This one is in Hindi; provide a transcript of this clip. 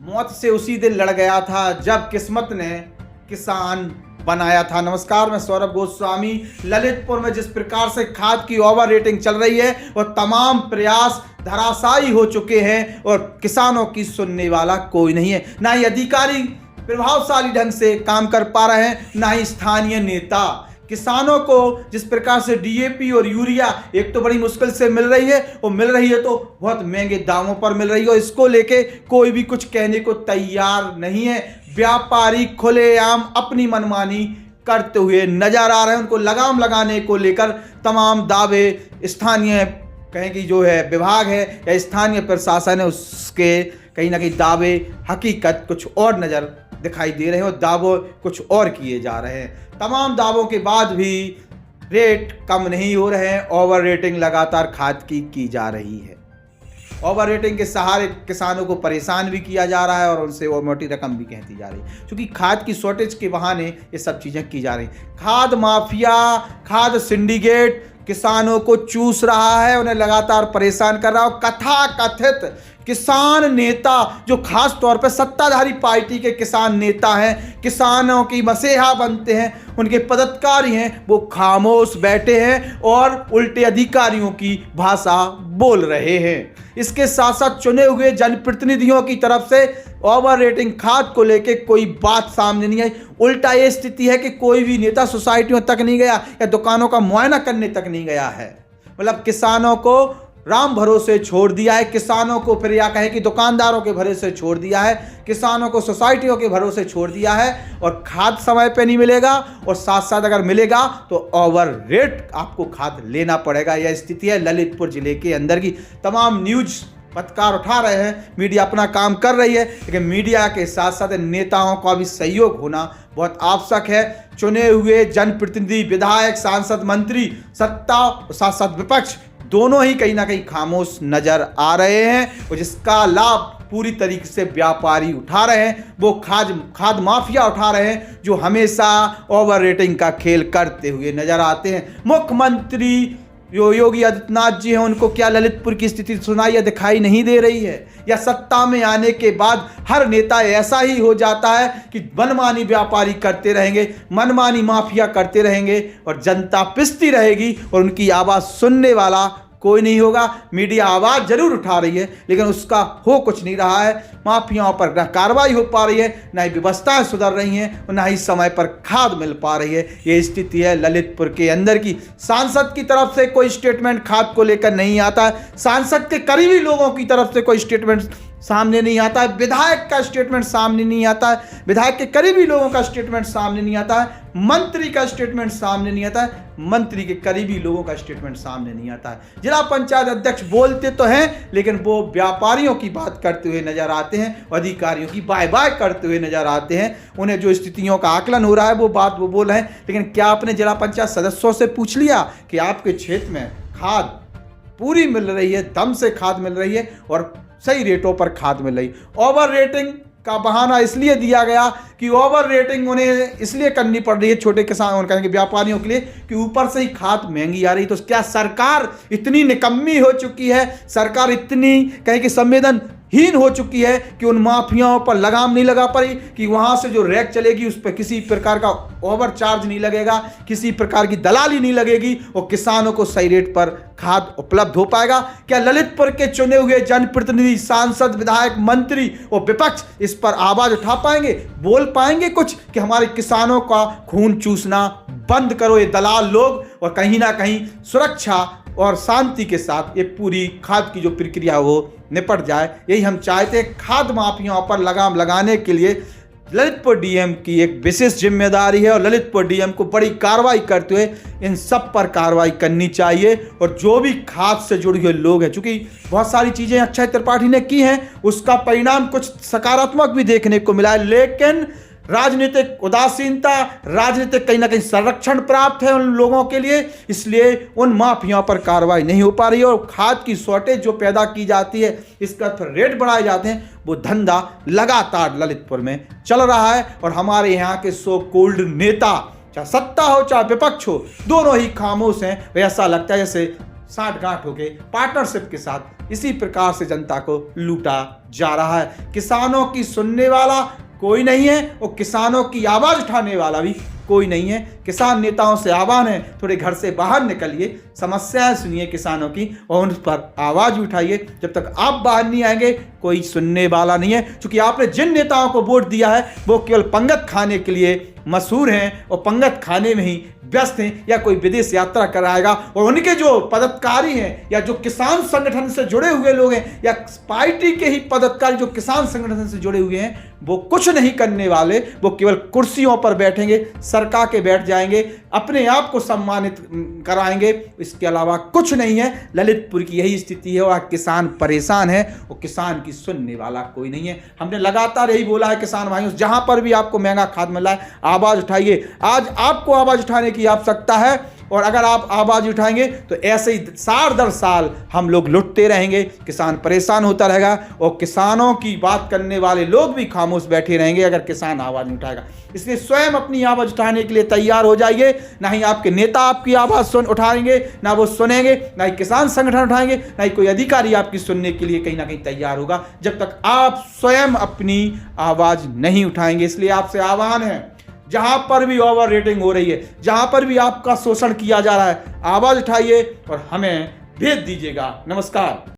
मौत से उसी दिन लड़ गया था जब किस्मत ने किसान बनाया था। नमस्कार, मैं सौरभ गोस्वामी। ललितपुर में जिस प्रकार से खाद की ओवर रेटिंग चल रही है और तमाम प्रयास धराशायी हो चुके हैं और किसानों की सुनने वाला कोई नहीं है। ना ही अधिकारी प्रभावशाली ढंग से काम कर पा रहे हैं, ना ही स्थानीय नेता। किसानों को जिस प्रकार से डीएपी और यूरिया एक तो बड़ी मुश्किल से मिल रही है और मिल रही है तो बहुत महंगे दामों पर मिल रही है, इसको लेके कोई भी कुछ कहने को तैयार नहीं है। व्यापारी खुलेआम अपनी मनमानी करते हुए नजर आ रहे हैं। उनको लगाम लगाने को लेकर तमाम दावे स्थानीय कहें कि जो है विभाग है या स्थानीय प्रशासन है, उसके कहीं ना कहीं दावे हकीकत कुछ और नजर दिखाई दे रहे हैं और दावों कुछ और किए जा रहे हैं। तमाम दावों के बाद भी रेट कम नहीं हो रहे हैं। ओवर रेटिंग लगातार खाद की जा रही है। ओवर रेटिंग के सहारे किसानों को परेशान भी किया जा रहा है और उनसे वो मोटी रकम भी कहती जा रही है, क्योंकि खाद की शॉर्टेज के बहाने ये सब चीज़ें की जा रही। खाद माफिया, खाद सिंडिकेट किसानों को चूस रहा है, उन्हें लगातार परेशान कर रहा है। कथा कथित किसान नेता जो खास तौर पर सत्ताधारी पार्टी के किसान नेता हैं, किसानों की मसीहा बनते हैं, उनके पदाधिकारी हैं, वो खामोश बैठे हैं और उल्टे अधिकारियों की भाषा बोल रहे हैं। इसके साथ साथ चुने हुए जनप्रतिनिधियों की तरफ से ओवर रेटिंग खाद को लेके कोई बात सामने नहीं आई। उल्टा ये स्थिति है कि कोई भी नेता सोसाइटियों तक नहीं गया या दुकानों का मुआयना करने तक नहीं गया है। मतलब किसानों को राम भरोसे छोड़ दिया है, किसानों को फिर या कहें कि दुकानदारों के भरोसे छोड़ दिया है, किसानों को सोसाइटियों के भरोसे छोड़ दिया है। और खाद समय पे नहीं मिलेगा और साथ साथ अगर मिलेगा तो ओवर रेट आपको खाद लेना पड़ेगा। यह स्थिति है ललितपुर जिले के अंदर की। तमाम न्यूज पत्रकार उठा रहे हैं, मीडिया अपना काम कर रही है, लेकिन मीडिया के साथ साथ नेताओं का भी सहयोग होना बहुत आवश्यक है। चुने हुए जनप्रतिनिधि, विधायक, सांसद, मंत्री, सत्ता और साथ साथ विपक्ष दोनों ही कहीं ना कहीं खामोश नजर आ रहे हैं और जिसका लाभ पूरी तरीके से व्यापारी उठा रहे हैं। वो खाद माफिया उठा रहे हैं जो हमेशा ओवर रेटिंग का खेल करते हुए नजर आते हैं। मुख्यमंत्री जो योगी आदित्यनाथ जी हैं, उनको क्या ललितपुर की स्थिति सुनाई या दिखाई नहीं दे रही है? या सत्ता में आने के बाद हर नेता ऐसा ही हो जाता है कि मनमानी व्यापारी करते रहेंगे, मनमानी माफिया करते रहेंगे और जनता पिसती रहेगी और उनकी आवाज़ सुनने वाला कोई नहीं होगा। मीडिया आवाज़ जरूर उठा रही है लेकिन उसका हो कुछ नहीं रहा है। माफियाओं पर न कार्रवाई हो पा रही है, न ही व्यवस्थाएं सुधर रही हैं और न ही समय पर खाद मिल पा रही है। ये स्थिति है ललितपुर के अंदर की। सांसद की तरफ से कोई स्टेटमेंट खाद को लेकर नहीं आता है, सांसद के करीबी लोगों की तरफ से कोई स्टेटमेंट सामने नहीं आता है, विधायक का स्टेटमेंट सामने नहीं आता है, विधायक के करीबी लोगों का स्टेटमेंट सामने नहीं आता है, मंत्री का स्टेटमेंट सामने नहीं आता है, मंत्री के करीबी लोगों का स्टेटमेंट सामने नहीं आता है। जिला पंचायत अध्यक्ष बोलते तो हैं लेकिन वो व्यापारियों की बात करते हुए नजर आते हैं, अधिकारियों की बाय बाय करते हुए नजर आते हैं। उन्हें जो स्थितियों का आकलन हो रहा है वो बात वो बोल रहे हैं, लेकिन क्या आपने जिला पंचायत सदस्यों से पूछ लिया कि आपके क्षेत्र में खाद पूरी मिल रही है, दम से खाद मिल रही है और सही रेटों पर खाद मिल रही? ओवर रेटिंग का बहाना इसलिए दिया गया कि ओवर रेटिंग उन्हें इसलिए करनी पड़ रही है छोटे किसान कहेंगे व्यापारियों के लिए कि ऊपर से ही खाद महंगी आ रही। तो क्या सरकार इतनी निकम्मी हो चुकी है, सरकार इतनी कहें कि संवेदनहीन हो चुकी है कि उन माफियाओं पर लगाम नहीं लगा पाई कि वहां से जो रैक चलेगी उस पर किसी प्रकार का ओवर चार्ज नहीं लगेगा, किसी प्रकार की दलाली नहीं लगेगी और किसानों को सही रेट पर खाद उपलब्ध हो पाएगा? क्या ललितपुर के चुने हुए जनप्रतिनिधि, सांसद, विधायक, मंत्री और विपक्ष इस पर आवाज उठा पाएंगे, बोल पाएंगे कुछ कि हमारे किसानों का खून चूसना बंद करो ये दलाल लोग और कहीं ना कहीं सुरक्षा और शांति के साथ ये पूरी खाद की जो प्रक्रिया है वो निपट जाए? यही हम चाहते हैं। खाद माफियाओं पर लगाम लगाने के लिए ललितपुर डीएम की एक विशेष जिम्मेदारी है और ललितपुर डीएम को बड़ी कार्रवाई करते हुए इन सब पर कार्रवाई करनी चाहिए। और जो भी खाद से जुड़े हुए लोग हैं, चूंकि बहुत सारी चीज़ें अक्षय त्रिपाठी ने की हैं, उसका परिणाम कुछ सकारात्मक भी देखने को मिला है, लेकिन राजनीतिक उदासीनता, राजनीतिक कहीं ना कहीं संरक्षण प्राप्त है उन लोगों के लिए, इसलिए उन माफियाओं पर कार्रवाई नहीं हो पा रही है। और खाद की शॉर्टेज जो पैदा की जाती है, इसका फिर रेट बढ़ाए जाते हैं, वो धंधा लगातार ललितपुर में चल रहा है। और हमारे यहाँ के सो कोल्ड नेता, चाहे सत्ता हो चाहे विपक्ष हो, दोनों ही खामोश हैं। ऐसा लगता है जैसे साठगांठ होके पार्टनरशिप के साथ इसी प्रकार से जनता को लूटा जा रहा है। किसानों की सुनने वाला कोई नहीं है और किसानों की आवाज उठाने वाला भी कोई नहीं है। किसान नेताओं से आह्वान है, थोड़े घर से बाहर निकलिए, समस्याएं सुनिए किसानों की और उन पर आवाज उठाइए। जब तक आप बाहर नहीं आएंगे कोई सुनने वाला नहीं है, क्योंकि आपने जिन नेताओं को वोट दिया है वो केवल पंगत खाने के लिए मशहूर हैं और पंगत खाने में ही व्यस्त हैं, या कोई विदेश यात्रा कराएगा और उनके जो पदाधिकारी हैं या जो किसान संगठन से जुड़े हुए लोग हैं या पार्टी के ही पदाधिकारी जो किसान संगठन से जुड़े हुए हैं वो कुछ नहीं करने वाले। वो केवल कुर्सियों पर बैठेंगे, सरका के बैठ जाएंगे, अपने आप को सम्मानित कराएंगे, इसके अलावा कुछ नहीं है। ललितपुर की यही स्थिति है और किसान परेशान है और किसान की सुनने वाला कोई नहीं है। हमने लगातार यही बोला है किसान भाइयों, जहां पर भी आपको महंगा खाद मिला है आवाज उठाइए। आज आपको आवाज उठाने की आवश्यकता है और अगर आप आवाज उठाएंगे तो ऐसे ही साल दर साल हम लोग लुटते रहेंगे, किसान परेशान होता रहेगा और किसानों की बात करने वाले लोग भी खामोश बैठे रहेंगे अगर किसान आवाज नहीं उठाएगा। इसलिए स्वयं अपनी आवाज उठाने के लिए तैयार हो जाइए। ना ही आपके नेता आपकी आवाज उठाएंगे, ना वो सुनेंगे, ना ही किसान संगठन उठाएंगे, ना ही कोई अधिकारी आपकी सुनने के लिए कहीं ना कहीं तैयार होगा जब तक आप स्वयं अपनी आवाज नहीं उठाएंगे। इसलिए आपसे आह्वान है, जहां पर भी ओवर रेटिंग हो रही है, जहां पर भी आपका शोषण किया जा रहा है, आवाज उठाइए और हमें भेज दीजिएगा। नमस्कार।